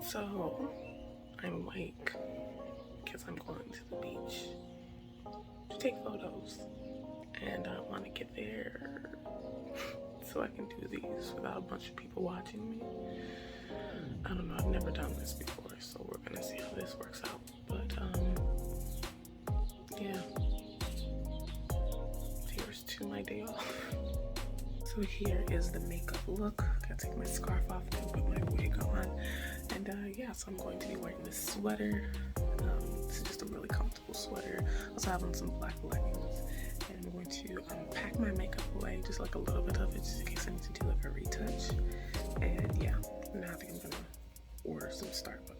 So I'm awake because I'm going to the beach to take photos, and I want to get there so I can do these without a bunch of people watching me. I don't know, I've never done this before, so we're gonna see how this works out. But yeah, here's to my day off. So here is the makeup look. Gotta take my scarf off and put my wig on. And yeah, so I'm going to be wearing this sweater. This is just a really comfortable sweater. Also have on some black leggings. And I'm going to pack my makeup away, just like a little bit of it, just in case I need to do like a retouch. And yeah, now I think I'm gonna order some Starbucks.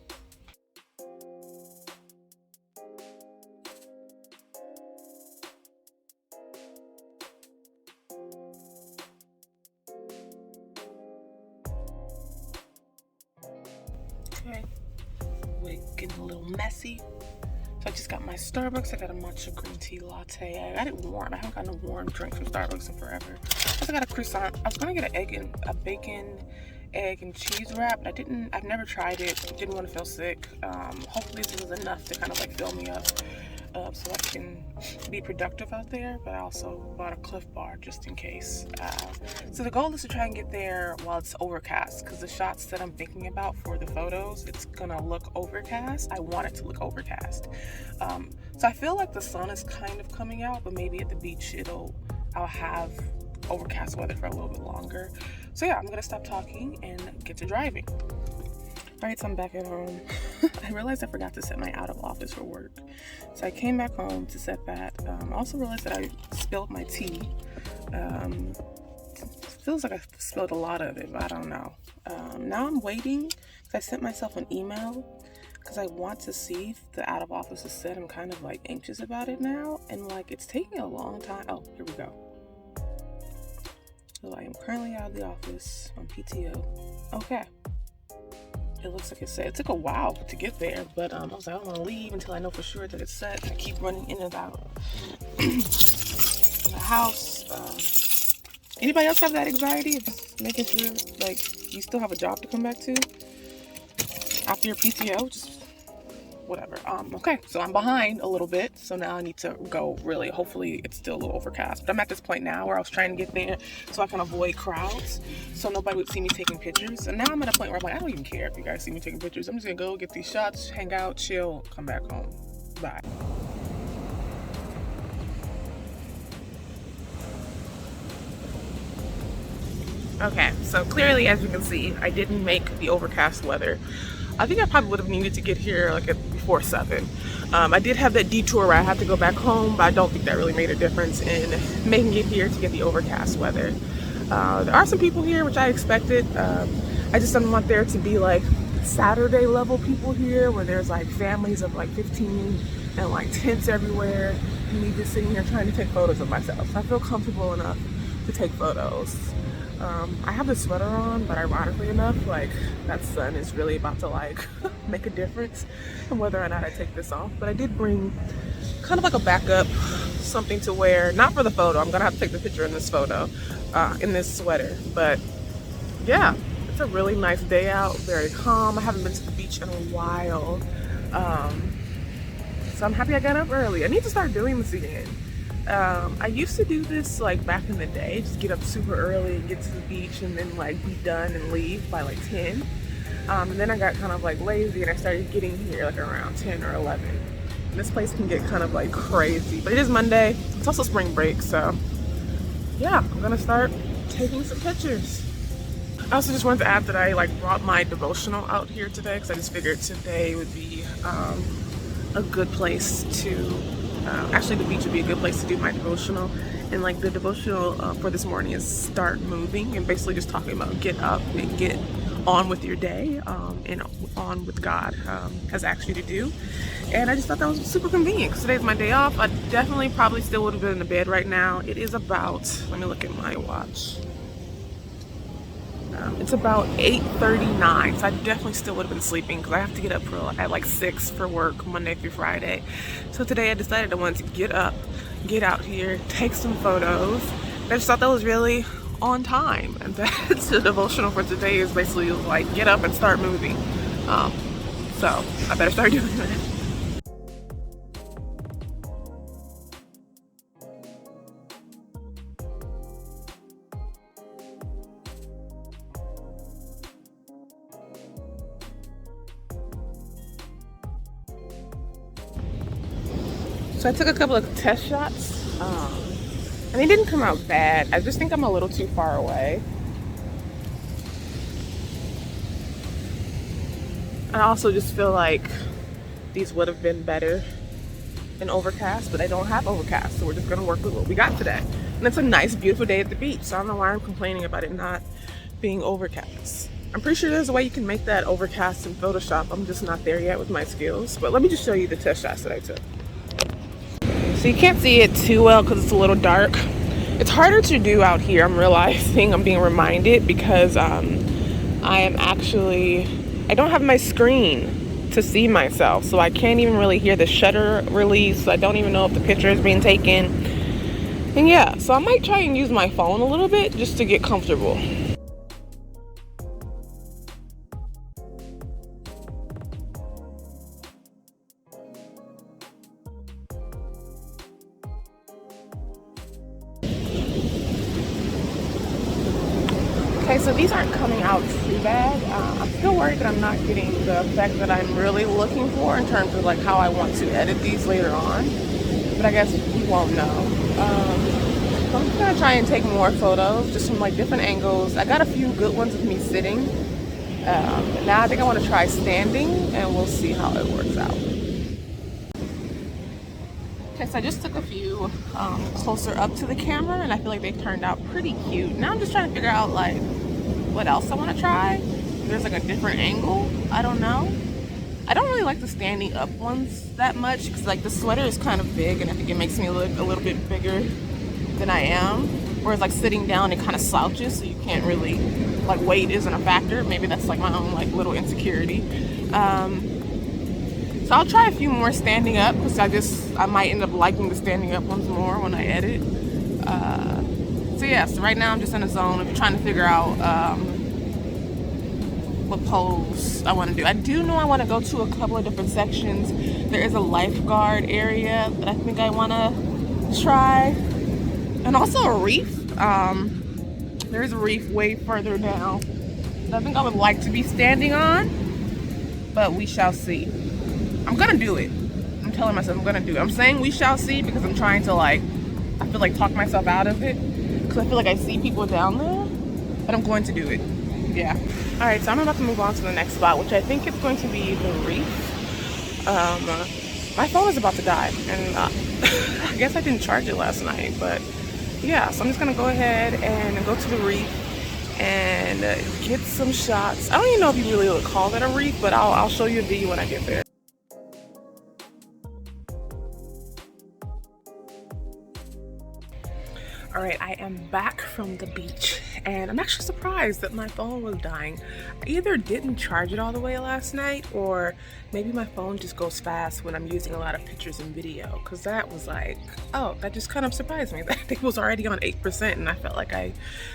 Okay, wig getting a little messy. So I just got my Starbucks. I got a matcha green tea latte. I got it warm. I haven't gotten a warm drink from Starbucks in forever. I also got a croissant. I was gonna get a bacon, egg, and cheese wrap. I've never tried it. Didn't want to feel sick. Hopefully this is enough to kind of like fill me up. So I can be productive out there, but I also bought a Cliff Bar just in case. So the goal is to try and get there while it's overcast, because the shots that I'm thinking about for the photos, it's gonna look overcast. I want it to look overcast. So I feel like the sun is kind of coming out, but maybe at the beach I'll have overcast weather for a little bit longer. So yeah, I'm gonna stop talking and get to driving. Alright, so I'm back at home. I realized I forgot to set my out of office for work. So I came back home to set that. I also realized that I spilled my tea. Feels like I spilled a lot of it, but I don't know. Now I'm waiting because I sent myself an email because I want to see if the out of office is set. I'm kind of like anxious about it now, and like it's taking a long time. Oh, here we go. So I am currently out of the office on PTO. Okay. It looks like it's set. It took a while to get there, but I was like, I don't want to leave until I know for sure that it's set. I keep running in and out the house. Anybody else have that anxiety of just making sure like you still have a job to come back to after your PTO? Just whatever. Okay, so I'm behind a little bit, so now I need to go really. Hopefully it's still a little overcast, but I'm at this point now where I was trying to get there so I can avoid crowds, so nobody would see me taking pictures. And now I'm at a point where I'm like, I don't even care if you guys see me taking pictures. I'm just gonna go get these shots, hang out, chill, come back home. Bye. Okay, so clearly, as you can see, I didn't make the overcast weather. I think I probably would have needed to get here like before 7. I did have that detour where I had to go back home, but I don't think that really made a difference in making it here to get the overcast weather. There are some people here, which I expected. I just didn't want there to be like Saturday level people here where there's like families of like 15 and like tents everywhere, and me just sitting here trying to take photos of myself. So I feel comfortable enough to take photos. I have this sweater on, but ironically enough, like that sun is really about to like make a difference in whether or not I take this off. But I did bring kind of like a backup, something to wear, not for the photo. I'm gonna have to take the picture in this photo, in this sweater. But yeah, it's a really nice day out, very calm. I haven't been to the beach in a while, so I'm happy I got up early. I need to start doing this again. I used to do this like back in the day, just get up super early and get to the beach and then like be done and leave by like 10. And then I got kind of like lazy and I started getting here like around 10 or 11. And this place can get kind of like crazy, but it is Monday. It's also spring break, so yeah, I'm gonna start taking some pictures. I also just wanted to add that I like brought my devotional out here today because I just figured today would be a good place to actually the beach would be a good place to do my devotional. And like the devotional for this morning is start moving, and basically just talking about get up and get on with your day and on with God has asked you to do. And I just thought that was super convenient because today's my day off. I definitely probably still would have been in the bed right now. It is about, let me look at my watch. It's about 8:39, so I definitely still would have been sleeping because I have to get up at like 6 for work Monday through Friday. So today I decided I wanted to get up, get out here, take some photos. I just thought that was really on time, and that's the devotional for today is basically like get up and start moving. So I better start doing that. So I took a couple of test shots, and they didn't come out bad. I just think I'm a little too far away. I also just feel like these would have been better in overcast, but they don't have overcast, so we're just gonna work with what we got today. And it's a nice, beautiful day at the beach, so I don't know why I'm complaining about it not being overcast. I'm pretty sure there's a way you can make that overcast in Photoshop. I'm just not there yet with my skills, but let me just show you the test shots that I took. So you can't see it too well because it's a little dark. It's harder to do out here, I'm realizing. I'm being reminded because I don't have my screen to see myself, so I can't even really hear the shutter release. I don't even know if the picture is being taken. And yeah, so I might try and use my phone a little bit just to get comfortable. Okay, so these aren't coming out too bad. I'm still worried that I'm not getting the effect that I'm really looking for in terms of like how I want to edit these later on. But I guess we won't know. So I'm just gonna try and take more photos, just from like different angles. I got a few good ones of me sitting. But now I think I want to try standing, and we'll see how it works out. Okay, so I just took a few closer up to the camera, and I feel like they turned out pretty cute. Now I'm just trying to figure out like what else I want to try. If there's like a different angle, I don't know. I don't really like the standing up ones that much because like the sweater is kind of big, and I think it makes me look a little bit bigger than I am. Whereas like sitting down, it kind of slouches, so you can't really, like weight isn't a factor. Maybe that's like my own like little insecurity. So I'll try a few more standing up because I might end up liking the standing up ones more when I edit. So yeah, so right now I'm just in a zone of trying to figure out what pose I want to do. I do know I want to go to a couple of different sections. There is a lifeguard area that I think I want to try, and also a reef. There's a reef way further down that I think I would like to be standing on, but we shall see. I'm gonna do it. I'm telling myself I'm gonna do it. I'm saying we shall see because I'm trying to I feel like talk myself out of it because I feel like I see people down there, but I'm going to do it. Yeah. All right, so I'm about to move on to the next spot, which I think is going to be the reef. My phone is about to die, and I guess I didn't charge it last night, but yeah, so I'm just gonna go ahead and go to the reef and get some shots. I don't even know if you really would call that a reef, but I'll show you a video when I get there. All right, I am back from the beach, and I'm actually surprised that my phone was dying. I either didn't charge it all the way last night, or maybe my phone just goes fast when I'm using a lot of pictures and video, because that was like, oh, that just kind of surprised me. That thing was already on 8%, and I felt like I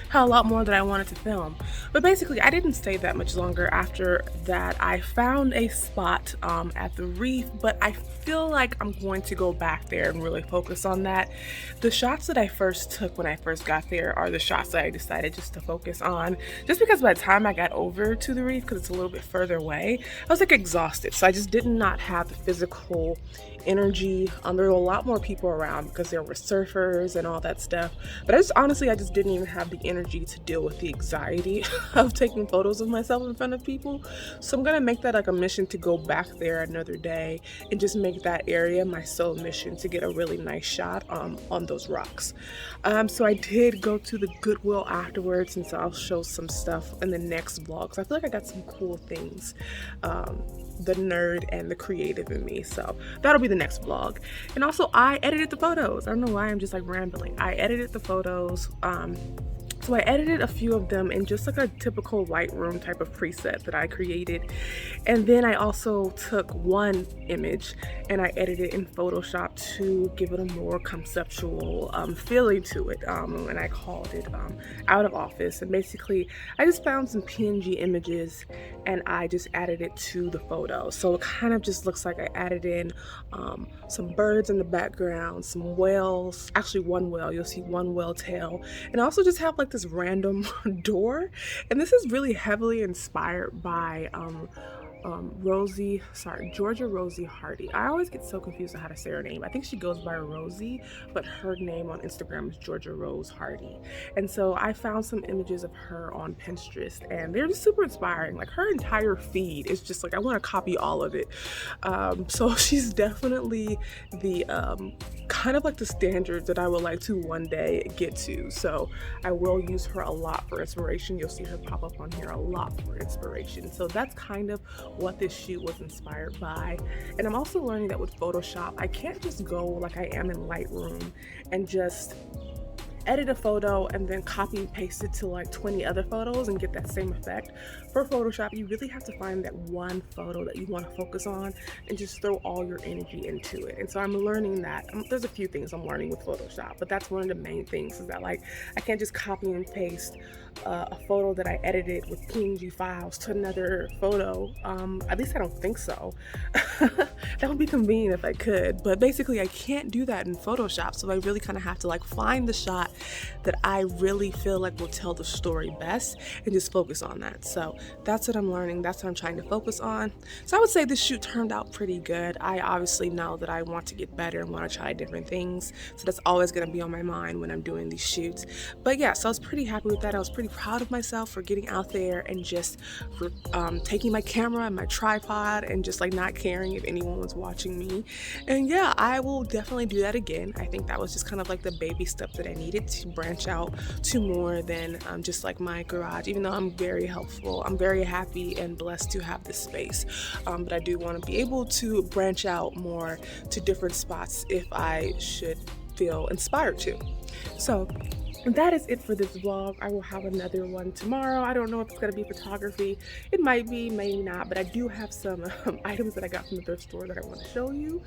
had a lot more that I wanted to film. But basically, I didn't stay that much longer after that. I found a spot at the reef, but I feel like I'm going to go back there and really focus on that. The shots that I first took when I first got there are the shots that I decided just to focus on, just because by the time I got over to the reef, because it's a little bit further away, I was like exhausted, so I just did not have the physical energy. There were a lot more people around because there were surfers and all that stuff, but I just didn't even have the energy to deal with the anxiety of taking photos of myself in front of people. So I'm gonna make that like a mission to go back there another day and just make that area my sole mission to get a really nice shot on those rocks. So I did go to the Goodwill afterwards, and so I'll show some stuff in the next vlog because I feel like I got some cool things, the nerd and the creative in me, so that'll be the next vlog. And also, I edited the photos. I don't know why I'm just like rambling. I edited the photos So I edited a few of them in just like a typical Lightroom type of preset that I created. And then I also took one image and I edited in Photoshop to give it a more conceptual feeling to it. And I called it Out of Office. And basically, I just found some PNG images and I just added it to the photo. So it kind of just looks like I added in some birds in the background, some whales, actually one whale, you'll see one whale tail, and I also just have like this random door. And this is really heavily inspired by Georgia Rosie Hardy. I always get so confused on how to say her name. I think she goes by Rosie, but her name on Instagram is Georgia Rose Hardy. And so I found some images of her on Pinterest and they're just super inspiring. Like her entire feed is just like, I want to copy all of it. So she's definitely the kind of like the standards that I would like to one day get to. So I will use her a lot for inspiration. You'll see her pop up on here a lot for inspiration. So that's kind of what this shoot was inspired by. And I'm also learning that with Photoshop, I can't just go like I am in Lightroom and just edit a photo and then copy and paste it to like 20 other photos and get that same effect. For Photoshop, you really have to find that one photo that you want to focus on and just throw all your energy into it. And so I'm learning that. There's a few things I'm learning with Photoshop, but that's one of the main things is that like I can't just copy and paste a photo that I edited with PNG files to another photo. At least I don't think so. That would be convenient if I could, but basically I can't do that in Photoshop. So I really kind of have to like find the shot that I really feel like will tell the story best and just focus on that. So that's what I'm learning. That's what I'm trying to focus on. So I would say this shoot turned out pretty good. I obviously know that I want to get better and want to try different things. So that's always going to be on my mind when I'm doing these shoots. But yeah, so I was pretty happy with that. I was pretty proud of myself for getting out there and just for taking my camera and my tripod and just like not caring if anyone was watching me. And yeah, I will definitely do that again. I think that was just kind of like the baby step that I needed to branch out to more than just like my garage. Even though I'm very helpful, I'm very happy and blessed to have this space, but I do want to be able to branch out more to different spots if I should feel inspired to. So that is it for this vlog. I will have another one tomorrow. I don't know if it's going to be photography. It might be, maybe not, but I do have some items that I got from the thrift store that I want to show you.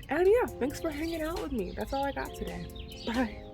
And yeah, thanks for hanging out with me. That's all I got today. Bye.